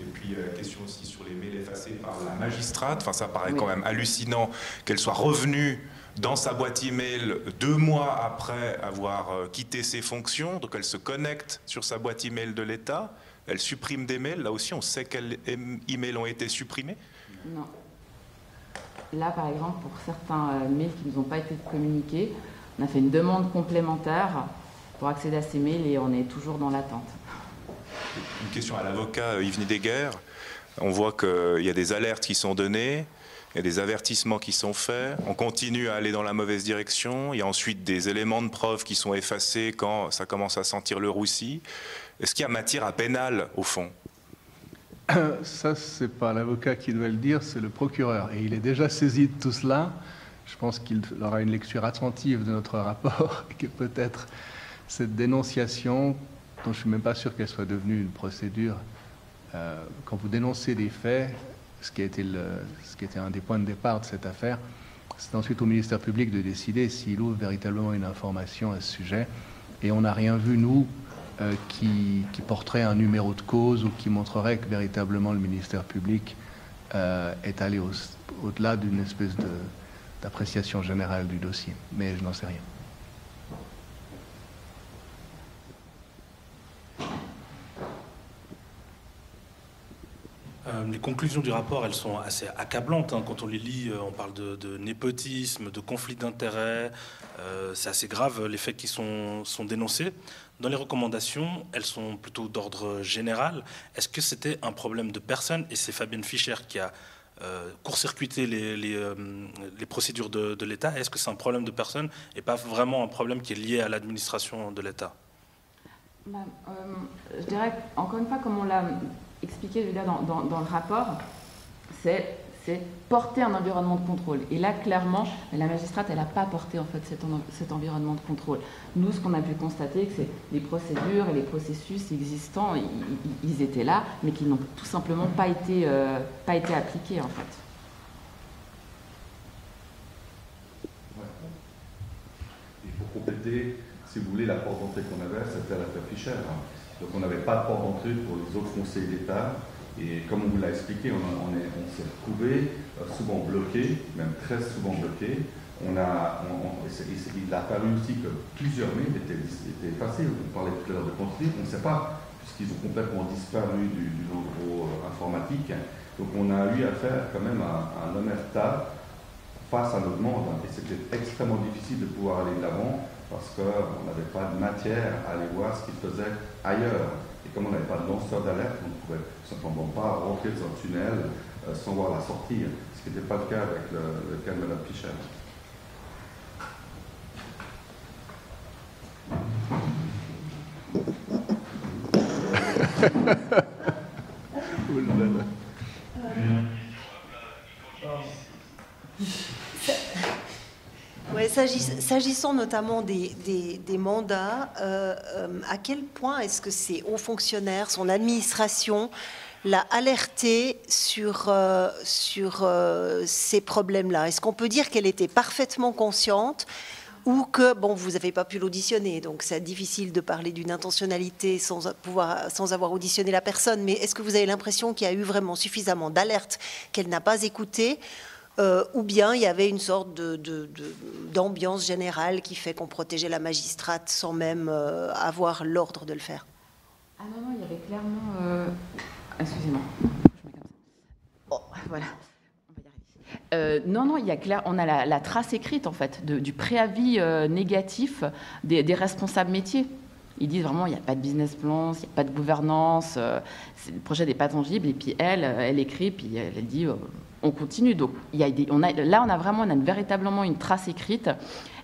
Et puis, question aussi sur les mails effacés par la magistrate. Enfin, ça paraît quand même hallucinant qu'elle soit revenue dans sa boîte email 2 mois après avoir quitté ses fonctions. Donc, elle se connecte sur sa boîte email de l'État. Elle supprime des mails. Là aussi, on sait quels emails ont été supprimés. Non. Là, par exemple, pour certains mails qui ne nous ont pas été communiqués, on a fait une demande complémentaire pour accéder à ces mails et on est toujours dans l'attente. Une question à l'avocat Yves Nidegger. On voit qu'il y a des alertes qui sont données, il y a des avertissements qui sont faits, on continue à aller dans la mauvaise direction, il y a ensuite des éléments de preuve qui sont effacés quand ça commence à sentir le roussi. Est-ce qu'il y a matière à pénal, au fond? Ça, c'est pas l'avocat qui doit le dire, c'est le procureur. Et il est déjà saisi de tout cela. Je pense qu'il aura une lecture attentive de notre rapport et que peut-être cette dénonciation, dont je ne suis même pas sûr qu'elle soit devenue une procédure, quand vous dénoncez des faits, ce qui était un des points de départ de cette affaire, c'est ensuite au ministère public de décider s'il ouvre véritablement une information à ce sujet. Et on n'a rien vu, nous, qui porterait un numéro de cause ou qui montrerait que véritablement le ministère public est allé au-delà d'une espèce d'appréciation générale du dossier. Mais je n'en sais rien. Les conclusions du rapport, elles sont assez accablantes. Hein. Quand on les lit, on parle de népotisme, de conflit d'intérêts. C'est assez grave les faits qui sont dénoncés. Dans les recommandations, elles sont plutôt d'ordre général. Est-ce que c'était un problème de personne? Et c'est Fabienne Fischer qui a court-circuité les procédures de l'État. Est-ce que c'est un problème de personne et pas vraiment un problème qui est lié à l'administration de l'État? Je dirais, encore une fois, comme on l'a expliqué je veux dire, dans le rapport, c'est porter un environnement de contrôle. Et là, clairement, la magistrate, elle n'a pas porté en fait cet environnement de contrôle. Nous, ce qu'on a pu constater, c'est que les procédures et les processus existants, ils étaient là, mais qui n'ont tout simplement pas été appliqués en fait. Il faut compléter, si vous voulez, la porte d'entrée qu'on avait, c'était l'affaire Fischer. Donc on n'avait pas de porte d'entrée pour les autres conseils d'État. Et comme on vous l'a expliqué, on s'est retrouvé souvent bloqué, même très souvent bloqué. Il a paru aussi que plusieurs mails étaient effacés. On parlait tout à l'heure de construire, on ne sait pas, puisqu'ils ont complètement disparu du bureau informatique. Donc on a eu affaire quand même à un omerta face à nos demandes. Et c'était extrêmement difficile de pouvoir aller de l'avant parce qu'on n'avait pas de matière à aller voir ce qu'ils faisaient ailleurs. Et comme on n'avait pas de lanceur d'alerte, on ne pouvait simplement pas rentrer dans un tunnel sans voir la sortie, ce qui n'était pas le cas avec le cas de Mme Fischer. Ouais, s'agissant notamment des mandats, à quel point est-ce que ces hauts fonctionnaires, son administration, l'a alerté sur ces problèmes-là? Est-ce qu'on peut dire qu'elle était parfaitement consciente ou que, bon, vous n'avez pas pu l'auditionner, donc c'est difficile de parler d'une intentionnalité sans avoir auditionné la personne, mais est-ce que vous avez l'impression qu'il y a eu vraiment suffisamment d'alertes qu'elle n'a pas écoutées? Ou bien il y avait une sorte d'ambiance générale qui fait qu'on protégeait la magistrate sans même avoir l'ordre de le faire? Ah non, il y avait clairement... Excusez-moi. Oh, voilà. On va y Non, il y a on a la trace écrite, en fait, du préavis négatif des responsables métiers. Ils disent vraiment, il n'y a pas de business plan, il n'y a pas de gouvernance, le projet n'est pas tangible. Et puis elle écrit, puis elle dit, on continue. Donc on a véritablement une trace écrite.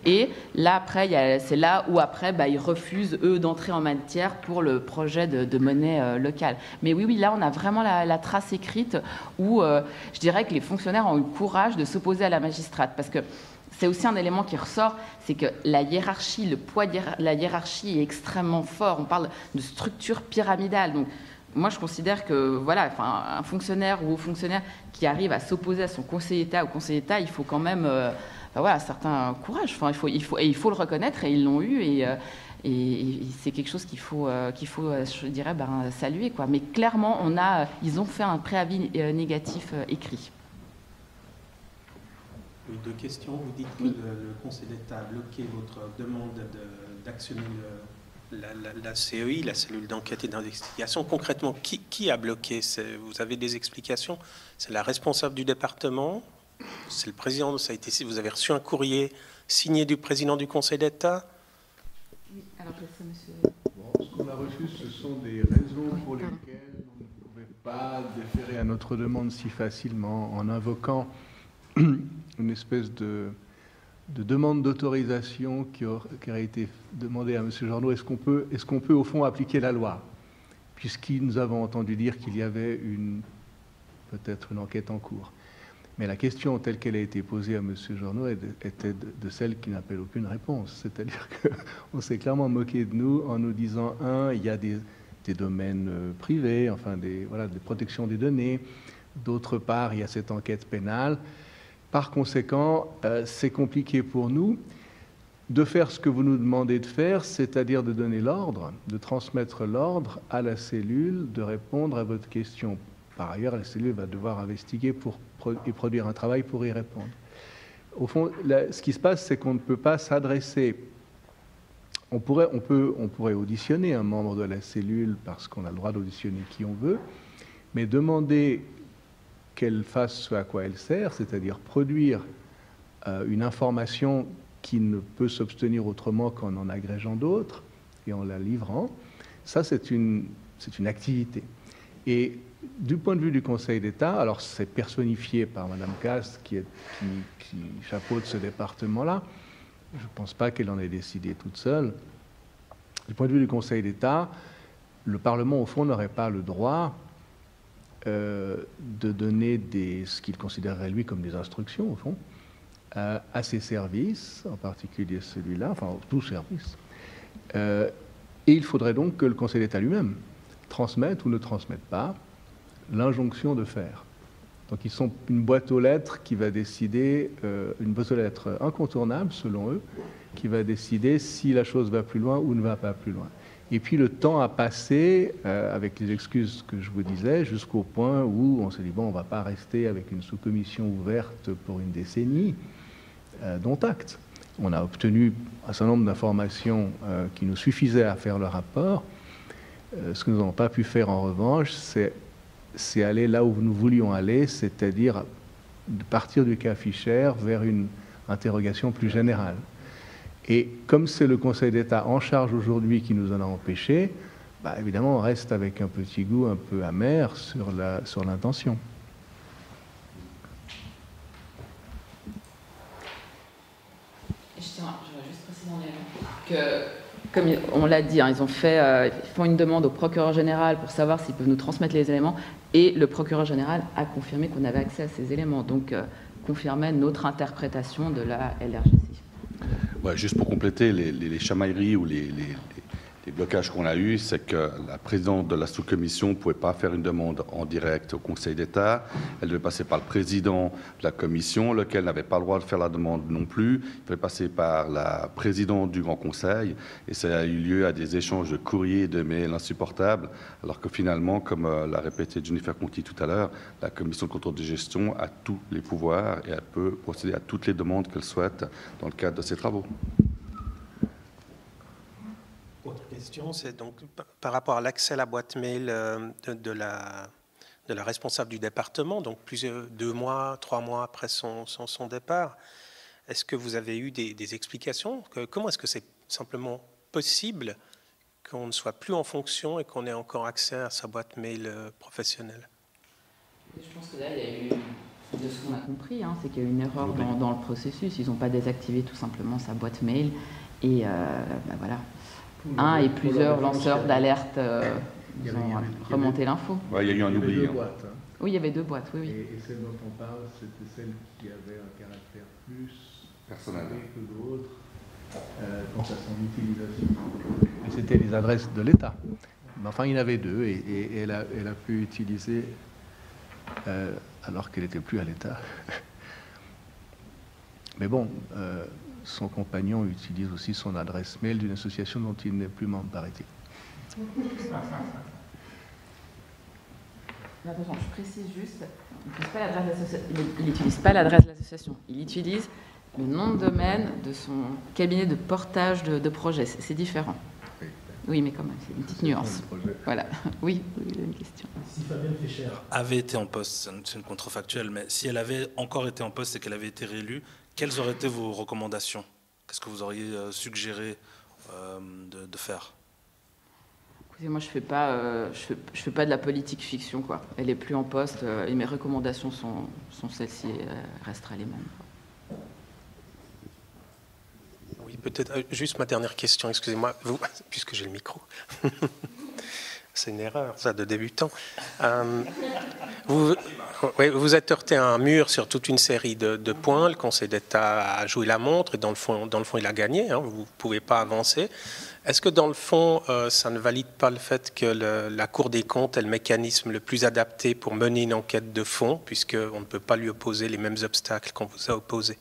Et là, après, c'est là où après, ils refusent, eux, d'entrer en matière pour le projet de monnaie locale. Mais oui, là, on a vraiment la trace écrite où je dirais que les fonctionnaires ont eu le courage de s'opposer à la magistrate. Parce que c'est aussi un élément qui ressort, c'est que la hiérarchie, le poids de la hiérarchie est extrêmement fort. On parle de structure pyramidale. Donc, moi, je considère que voilà, un fonctionnaire ou haut fonctionnaire qui arrive à s'opposer à son conseiller d'État ou conseiller d'État, il faut quand même un certain courage. Il faut le reconnaître, et ils l'ont eu. Et c'est quelque chose qu'il faut, je dirais, saluer, quoi. Mais clairement, ils ont fait un préavis négatif écrit. Oui, 2 questions. Vous dites que le Conseil d'État a bloqué votre demande d'actionner la CEI, la cellule d'enquête et d'investigation. Concrètement, qui a bloqué? Vous avez des explications? C'est la responsable du département? C'est le président? Vous avez reçu un courrier signé du président du Conseil d'État? Oui, alors je sais, monsieur. Bon, ce qu'on a reçu, ce sont des raisons pour lesquelles on ne pouvait pas déférer à notre demande si facilement en invoquant une espèce de demande d'autorisation qui aurait été demandée à M. Journeau. Est-ce qu'on peut au fond appliquer la loi, puisqu'il nous avons entendu dire qu'il y avait peut-être une enquête en cours. Mais la question telle qu'elle a été posée à M. Journeau était de celle qui n'appelle aucune réponse. C'est-à-dire qu'on s'est clairement moqué de nous en nous disant, il y a des domaines privés, enfin des protections des données. D'autre part, il y a cette enquête pénale. Par conséquent, c'est compliqué pour nous de faire ce que vous nous demandez de faire, c'est-à-dire de donner l'ordre, de transmettre l'ordre à la cellule, de répondre à votre question. Par ailleurs, la cellule va devoir investiguer et produire un travail pour y répondre. Au fond, ce qui se passe, c'est qu'on ne peut pas s'adresser. On pourrait auditionner un membre de la cellule parce qu'on a le droit d'auditionner qui on veut, mais demander qu'elle fasse ce à quoi elle sert, c'est-à-dire produire une information qui ne peut s'obtenir autrement qu'en en agrégeant d'autres et en la livrant, ça c'est une activité. Et du point de vue du Conseil d'État, alors c'est personnifié par Mme Cast qui chapeaute ce département-là, je ne pense pas qu'elle en ait décidé toute seule. Du point de vue du Conseil d'État, le Parlement au fond n'aurait pas le droit de donner ce qu'il considérerait lui comme des instructions, au fond, à ses services, en particulier celui-là, enfin tous services. Et il faudrait donc que le Conseil d'État lui-même transmette ou ne transmette pas l'injonction de faire. Donc ils sont une boîte aux lettres qui va décider, une boîte aux lettres incontournable selon eux, qui va décider si la chose va plus loin ou ne va pas plus loin. Et puis le temps a passé, avec les excuses que je vous disais, jusqu'au point où on s'est dit, bon, on ne va pas rester avec une sous-commission ouverte pour une décennie, dont acte. On a obtenu un certain nombre d'informations qui nous suffisaient à faire le rapport. Ce que nous n'avons pas pu faire en revanche, c'est aller là où nous voulions aller, c'est-à-dire de partir du cas Fischer vers une interrogation plus générale. Et comme c'est le Conseil d'État en charge aujourd'hui qui nous en a empêchés, évidemment, on reste avec un petit goût un peu amer sur l'intention. Je voudrais juste préciser que, comme on l'a dit, ils font une demande au procureur général pour savoir s'ils peuvent nous transmettre les éléments, et le procureur général a confirmé qu'on avait accès à ces éléments, donc confirmait notre interprétation de la LRGC. Ouais, juste pour compléter, les chamailleries ou les blocages qu'on a eus, c'est que la présidente de la sous-commission ne pouvait pas faire une demande en direct au Conseil d'État. Elle devait passer par le président de la commission, lequel n'avait pas le droit de faire la demande non plus. Il fallait passer par la présidente du Grand Conseil. Et ça a eu lieu à des échanges de courriers et de mails insupportables, alors que finalement, comme l'a répété Jennifer Conti tout à l'heure, la commission de contrôle de gestion a tous les pouvoirs et elle peut procéder à toutes les demandes qu'elle souhaite dans le cadre de ses travaux. Autre question, c'est donc par rapport à l'accès à la boîte mail de de la responsable du département, donc 2 mois, 3 mois après son départ. Est-ce que vous avez eu des explications? Comment est-ce que c'est simplement possible qu'on ne soit plus en fonction et qu'on ait encore accès à sa boîte mail professionnelle? Je pense que là, il y a eu, de ce qu'on a compris, c'est qu'il y a eu une erreur dans le processus. Ils n'ont pas désactivé tout simplement sa boîte mail. Et voilà, un et plusieurs lanceurs d'alerte ont remonté l'info. Ouais, il y a eu un oubli. Oui, il y avait 2 boîtes, oui. Et celle dont on parle, c'était celle qui avait un caractère plus personnel que d'autres quant à son utilisation. Et c'était les adresses de l'État. Mais enfin, il y en avait 2 et elle a pu utiliser, alors qu'elle n'était plus à l'État. Mais bon, son compagnon utilise aussi son adresse mail d'une association dont il n'est plus membre, paraît-il. Attention, je précise juste, il n'utilise pas l'adresse de l'association, il utilise le nom de domaine de son cabinet de portage de projet. C'est différent. Oui, mais quand même, c'est une petite nuance. Voilà. Oui, il y a une question. Si Fabienne Fischer avait été en poste, c'est une contrefactuelle, mais si elle avait encore été en poste et qu'elle avait été réélue, quelles auraient été vos recommandations? Qu'est-ce que vous auriez suggéré de faire? Écoutez, moi, je fais pas de la politique fiction, quoi. Elle est plus en poste et mes recommandations sont celles-ci, restera les mêmes. Oui, peut-être juste ma dernière question, excusez-moi, puisque j'ai le micro. C'est une erreur, ça, de débutant. Vous êtes heurté à un mur sur toute une série de points. Le Conseil d'État a joué la montre et dans le fond il a gagné. Vous ne pouvez pas avancer. Est-ce que dans le fond, ça ne valide pas le fait que la Cour des comptes est le mécanisme le plus adapté pour mener une enquête de fond, puisqu'on ne peut pas lui opposer les mêmes obstacles qu'on vous a opposés?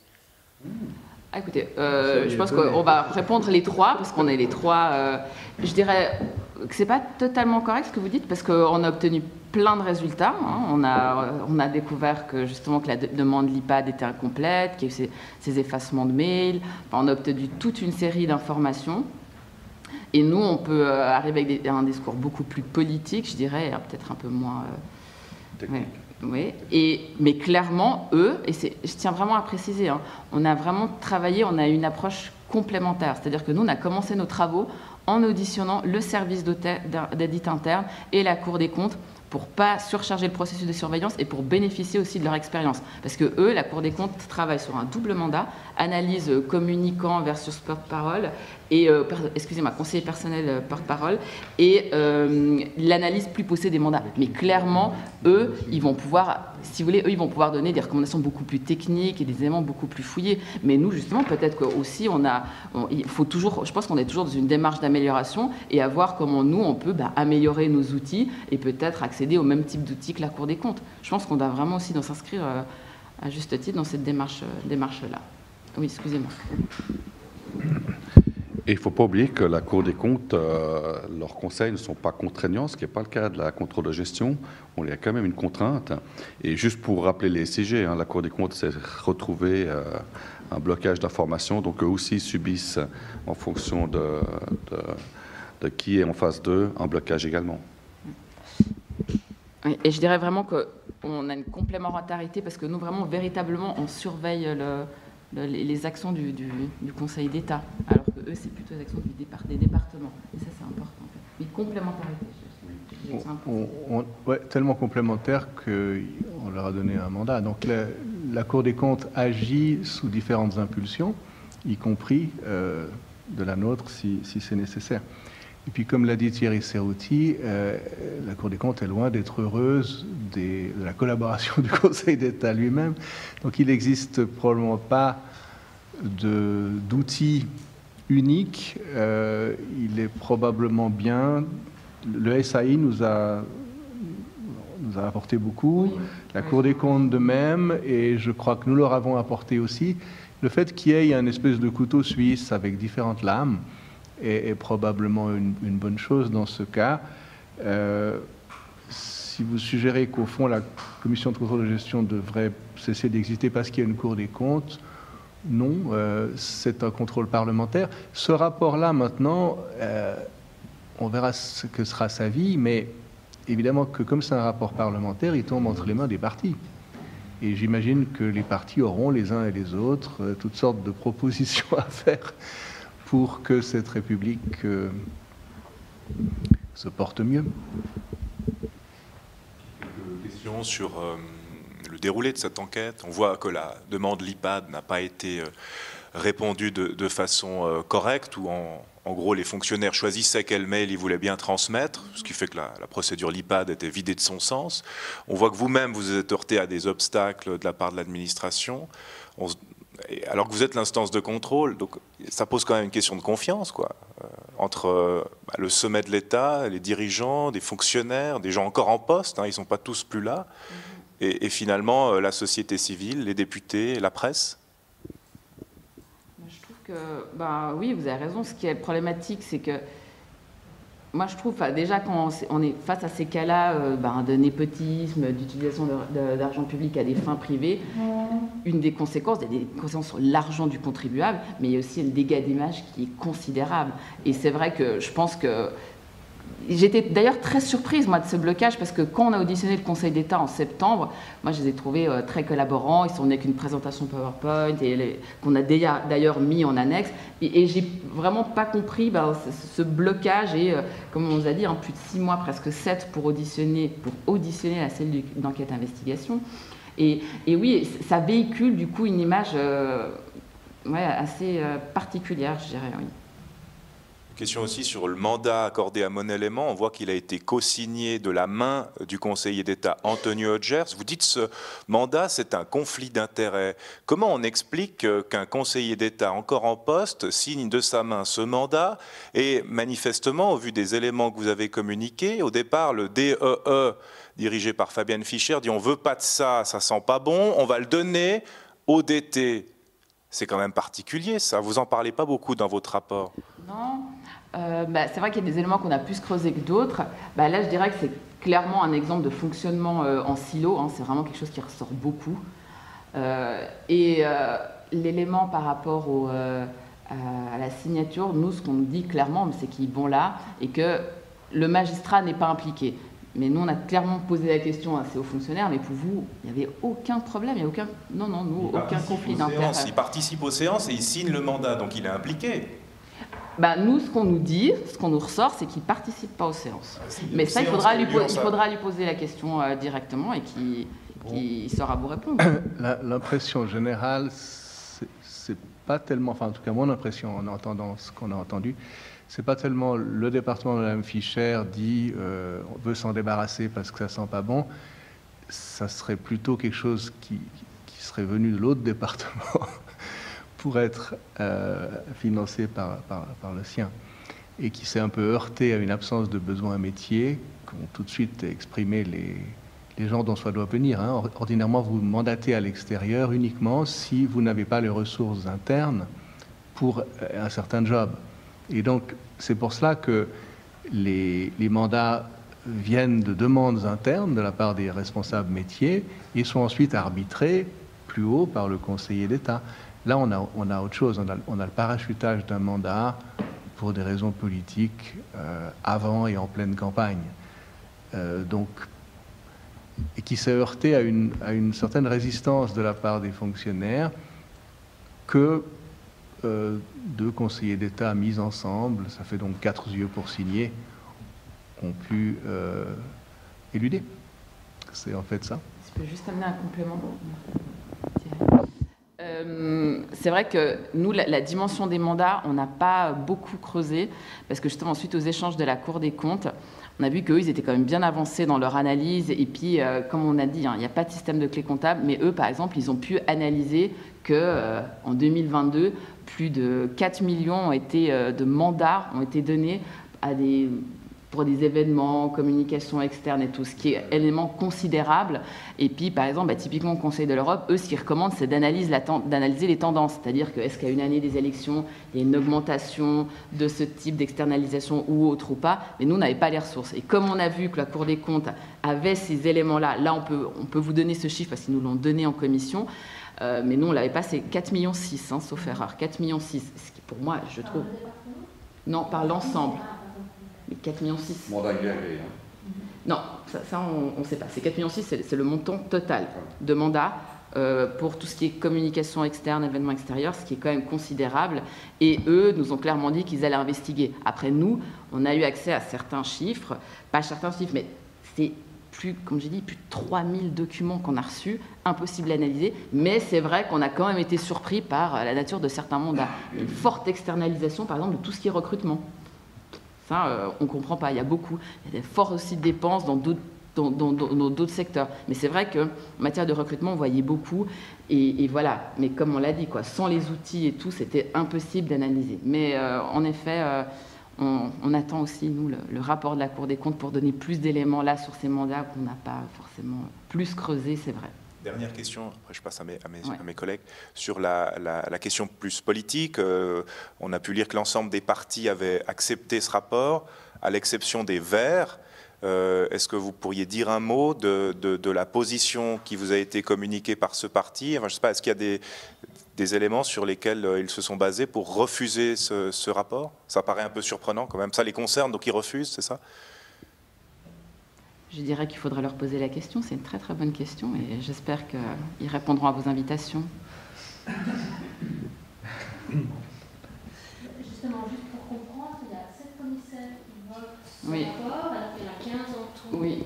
Écoutez, je pense qu'on va répondre les 3, parce qu'on est les 3. Je dirais que ce n'est pas totalement correct ce que vous dites, parce qu'on a obtenu plein de résultats. On a découvert que justement que la demande LIPAD était incomplète, qu'il y a eu ces effacements de mails. On a obtenu toute une série d'informations. Et nous, on peut arriver avec un discours beaucoup plus politique, je dirais, peut-être un peu moins... technique. Oui, mais clairement, eux, et je tiens vraiment à préciser, on a vraiment travaillé, on a une approche complémentaire. C'est-à-dire que nous, on a commencé nos travaux en auditionnant le service d'audit interne et la Cour des comptes pour pas surcharger le processus de surveillance et pour bénéficier aussi de leur expérience. Parce que eux, la Cour des comptes, travaille sur un double mandat, analyse communicant versus porte-parole, et conseiller personnel porte-parole, et l'analyse plus poussée des mandats. Mais clairement, eux, ils vont pouvoir, si vous voulez, ils vont pouvoir donner des recommandations beaucoup plus techniques et des éléments beaucoup plus fouillés. Mais nous, justement, peut-être qu'aussi, il faut toujours, je pense qu'on est toujours dans une démarche d'amélioration et à voir comment nous, on peut améliorer nos outils et peut-être accéder au même type d'outils que la Cour des comptes. Je pense qu'on doit vraiment aussi s'inscrire à juste titre dans cette démarche-là. Oui, excusez-moi. Et il ne faut pas oublier que la Cour des comptes, leurs conseils ne sont pas contraignants, ce qui n'est pas le cas de la contrôle de gestion. On y a quand même une contrainte. Et juste pour rappeler les CG, la Cour des comptes s'est retrouvée un blocage d'informations. Donc eux aussi subissent, en fonction de qui est en face d'eux, un blocage également. Et je dirais vraiment qu'on a une complémentarité parce que nous, vraiment, véritablement, on surveille les actions du Conseil d'État, alors que eux, c'est plutôt les actions des départements. Et ça, c'est important. Mais complémentarité. Tellement complémentaire qu'on leur a donné un mandat. Donc la Cour des comptes agit sous différentes impulsions, y compris de la nôtre si c'est nécessaire. Et puis, comme l'a dit Thierry Serrouti, la Cour des comptes est loin d'être heureuse de la collaboration du Conseil d'État lui-même. Donc, il n'existe probablement pas d'outils uniques. Il est probablement bien. Le SAI nous a apporté beaucoup, la Cour des comptes de même, et je crois que nous leur avons apporté aussi. Le fait qu'il y ait un espèce de couteau suisse avec différentes lames est probablement une bonne chose dans ce cas. Si vous suggérez qu'au fond, la commission de contrôle de gestion devrait cesser d'exister parce qu'il y a une Cour des comptes, non, c'est un contrôle parlementaire. Ce rapport-là, maintenant, on verra ce que sera sa vie, mais évidemment que comme c'est un rapport parlementaire, il tombe entre les mains des partis. Et j'imagine que les partis auront les uns et les autres toutes sortes de propositions à faire pour que cette République se porte mieux. Quelques questions sur le déroulé de cette enquête. On voit que la demande LIPAD n'a pas été répondue de façon correcte, ou en gros les fonctionnaires choisissaient quel mail ils voulaient bien transmettre, ce qui fait que la procédure LIPAD était vidée de son sens. On voit que vous-même vous êtes heurté à des obstacles de la part de l'administration, alors que vous êtes l'instance de contrôle. Donc ça pose quand même une question de confiance, quoi, entre le sommet de l'État, les dirigeants, des fonctionnaires, des gens encore en poste, hein, ils ne sont pas tous plus là, et finalement la société civile, les députés, la presse. Je trouve que, oui, vous avez raison. Ce qui est problématique, c'est que moi, je trouve, déjà, quand on est face à ces cas-là de népotisme, d'utilisation d'argent public à des fins privées, une des conséquences, il y a des conséquences sur l'argent du contribuable, mais il y a aussi un dégât d'image qui est considérable. Et c'est vrai que je pense que... J'étais d'ailleurs très surprise, moi, de ce blocage, parce que quand on a auditionné le Conseil d'État en septembre, moi, je les ai trouvés très collaborants. Ils sont venus avec une présentation PowerPoint qu'on a d'ailleurs mis en annexe. Et j'ai vraiment pas compris ce blocage. Et comme on nous a dit, plus de 6 mois, presque 7, pour auditionner la cellule d'enquête-investigation. Et oui, ça véhicule du coup une image assez particulière, je dirais, oui. Question aussi sur le mandat accordé à Mon Élément. On voit qu'il a été co-signé de la main du conseiller d'État Antonio Hodgers. Vous dites ce mandat, c'est un conflit d'intérêts. Comment on explique qu'un conseiller d'État encore en poste signe de sa main ce mandat? Et manifestement, au vu des éléments que vous avez communiqués, au départ, le DEE, dirigé par Fabienne Fischer, dit on ne veut pas de ça, ça sent pas bon, on va le donner au DT. C'est quand même particulier, ça. Vous n'en parlez pas beaucoup dans votre rapport. Non. C'est vrai qu'il y a des éléments qu'on a plus creusés que d'autres. Là, je dirais que c'est clairement un exemple de fonctionnement en silo. C'est vraiment quelque chose qui ressort beaucoup. L'élément par rapport à la signature, nous, ce qu'on nous dit clairement, c'est qu'ils vont là et que le magistrat n'est pas impliqué. Mais nous, on a clairement posé la question à ces hauts fonctionnaires, mais pour vous, il n'y avait aucun problème, il n'y a aucun... Non, nous, aucun conflit d'intérêts. Il participe aux séances et il signe le mandat, donc il est impliqué. Nous, ce qu'on nous dit, ce qu'on nous ressort, c'est qu'il ne participe pas aux séances. Mais ça, il faudra lui poser la question directement et qu'il saura vous répondre. L'impression générale, c'est pas tellement... Enfin, en tout cas, mon impression en entendant ce qu'on a entendu, c'est pas tellement le département de Mme Fischer dit on veut s'en débarrasser parce que ça sent pas bon. Ça serait plutôt quelque chose qui serait venu de l'autre département pour être financé par le sien et qui s'est un peu heurté à une absence de besoins métiers qu'ont tout de suite exprimé les gens dont ça doit venir. Ordinairement, vous mandatez à l'extérieur uniquement si vous n'avez pas les ressources internes pour un certain job. Et donc, c'est pour cela que les mandats viennent de demandes internes de la part des responsables métiers et sont ensuite arbitrés plus haut par le conseiller d'État. Là, on a autre chose. On a le parachutage d'un mandat pour des raisons politiques avant et en pleine campagne. Et qui s'est heurté à une certaine résistance de la part des fonctionnaires que deux conseillers d'État mis ensemble, ça fait donc 4 yeux pour signer, ont pu éluder. C'est en fait ça. Je peux juste amener un complément. C'est vrai que nous, la dimension des mandats, on n'a pas beaucoup creusé, parce que justement, suite aux échanges de la Cour des comptes, on a vu qu'eux, ils étaient quand même bien avancés dans leur analyse. Et puis, comme on a dit, il n'y a pas de système de clé comptable, mais eux, par exemple, ils ont pu analyser qu'en 2022, plus de 4 millions de mandats ont été donnés pour des événements, communication externe et tout, ce qui est élément considérable. Et puis, par exemple, typiquement au Conseil de l'Europe, eux, ce qu'ils recommandent, c'est d'analyser les tendances. C'est-à-dire que est-ce qu'à une année des élections, il y a une augmentation de ce type d'externalisation ou autre ou pas. Mais nous, on n'avait pas les ressources. Et comme on a vu que la Cour des comptes avait ces éléments-là, là, on peut vous donner ce chiffre parce qu'ils nous l'ont donné en commission. Mais nous, on ne l'avait pas, c'est 4,6 millions, sauf erreur. 4,6 millions, ce qui, pour moi, je trouve... Non, par l'ensemble. 4,6 millions. Mandat agréé. Non, ça on ne sait pas. C'est 4,6 millions, c'est le montant total de mandats pour tout ce qui est communication externe, événements extérieurs, ce qui est quand même considérable. Et eux nous ont clairement dit qu'ils allaient investiguer. Après, nous, on a eu accès à certains chiffres, pas certains chiffres, mais c'est plus, comme j'ai dit, plus de 3000 documents qu'on a reçus, impossible à analyser. Mais c'est vrai qu'on a quand même été surpris par la nature de certains mandats. Une forte externalisation, par exemple, de tout ce qui est recrutement. Ça, on ne comprend pas. Il y a beaucoup. Il y a des fortes aussi dépenses dans d'autres secteurs. Mais c'est vrai qu'en matière de recrutement, on voyait beaucoup. Et voilà. Mais comme on l'a dit, quoi, sans les outils et tout, c'était impossible d'analyser. Mais en effet, on attend aussi, nous, le rapport de la Cour des comptes pour donner plus d'éléments là sur ces mandats qu'on n'a pas forcément plus creusé, c'est vrai. Dernière question, après je passe à mes collègues, sur la question plus politique. On a pu lire que l'ensemble des partis avaient accepté ce rapport, à l'exception des Verts. Est-ce que vous pourriez dire un mot de la position qui vous a été communiquée par ce parti? Enfin, je ne sais pas, est-ce qu'il y a des éléments sur lesquels ils se sont basés pour refuser ce rapport? Ça paraît un peu surprenant quand même. Ça les concerne, donc ils refusent, c'est ça? Je dirais qu'il faudrait leur poser la question. C'est une très très bonne question et j'espère qu'ils répondront à vos invitations. Justement, juste pour comprendre, il y a 7 commissaires qui votent ce Oui. rapport, alors qu'il y en a 15 en tout. Oui.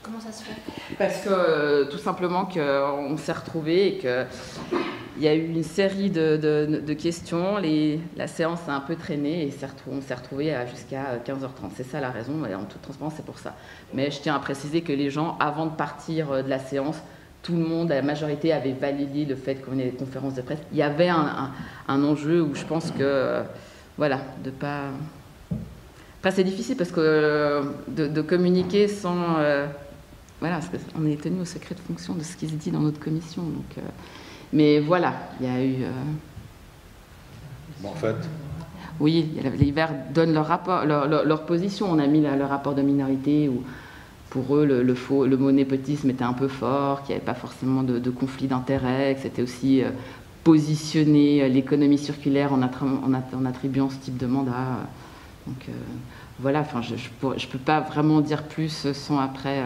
Comment ça se fait? Parce que tout simplement qu'on s'est retrouvés et qu'il y a eu une série de questions. La séance a un peu traîné et on s'est retrouvés jusqu'à 15h30. C'est ça la raison, et en toute transparence, c'est pour ça. Mais je tiens à préciser que les gens, avant de partir de la séance, tout le monde, la majorité, avait validé le fait qu'on ait des conférences de presse. Il y avait un enjeu où je pense que, voilà, de pas... Après, c'est difficile parce que de communiquer sans... voilà, parce qu'on est tenu au secret de fonction de ce qui se dit dans notre commission. Donc, mais voilà, il y a eu... Bon, en fait... Oui, les Verts donnent leur position. On a mis le rapport de minorité où, pour eux, le mot népotisme était un peu fort, qu'il n'y avait pas forcément de conflit d'intérêts, que c'était aussi positionner l'économie circulaire en attribuant ce type de mandat. Donc voilà, enfin, je ne peux pas vraiment dire plus sans après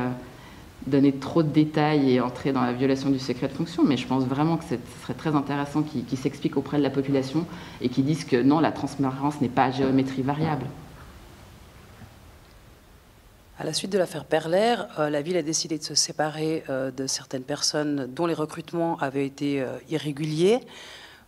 donner trop de détails et entrer dans la violation du secret de fonction, mais je pense vraiment que ce serait très intéressant qu'ils s'expliquent auprès de la population et qu'ils disent que non, la transparence n'est pas à géométrie variable. À la suite de l'affaire Perler, la ville a décidé de se séparer de certaines personnes dont les recrutements avaient été irréguliers.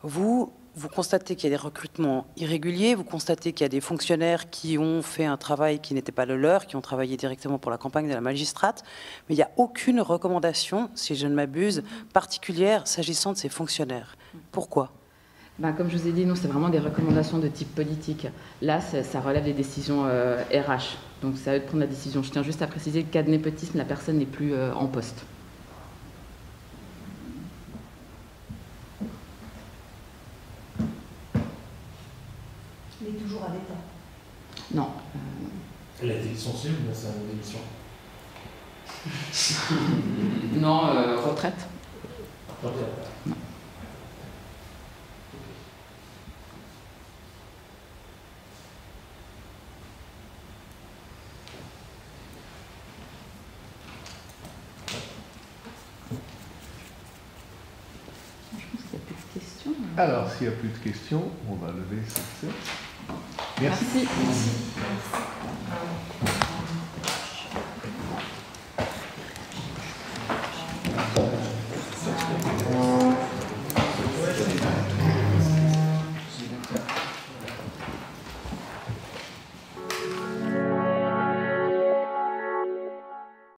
Vous constatez qu'il y a des recrutements irréguliers, vous constatez qu'il y a des fonctionnaires qui ont fait un travail qui n'était pas le leur, qui ont travaillé directement pour la campagne de la magistrate, mais il n'y a aucune recommandation, si je ne m'abuse, particulière s'agissant de ces fonctionnaires. Pourquoi ? Comme je vous ai dit, nous, c'est vraiment des recommandations de type politique. Là, ça relève des décisions RH, donc c'est à eux de prendre la décision. Je tiens juste à préciser que, cas de népotisme, la personne n'est plus en poste. Il est toujours à l'État. Non. Elle a été licenciée ou bien c'est une démission? Non, retraite. Ok. Non. Alors, s'il n'y a plus de questions, on va lever cette séance. Merci. Merci.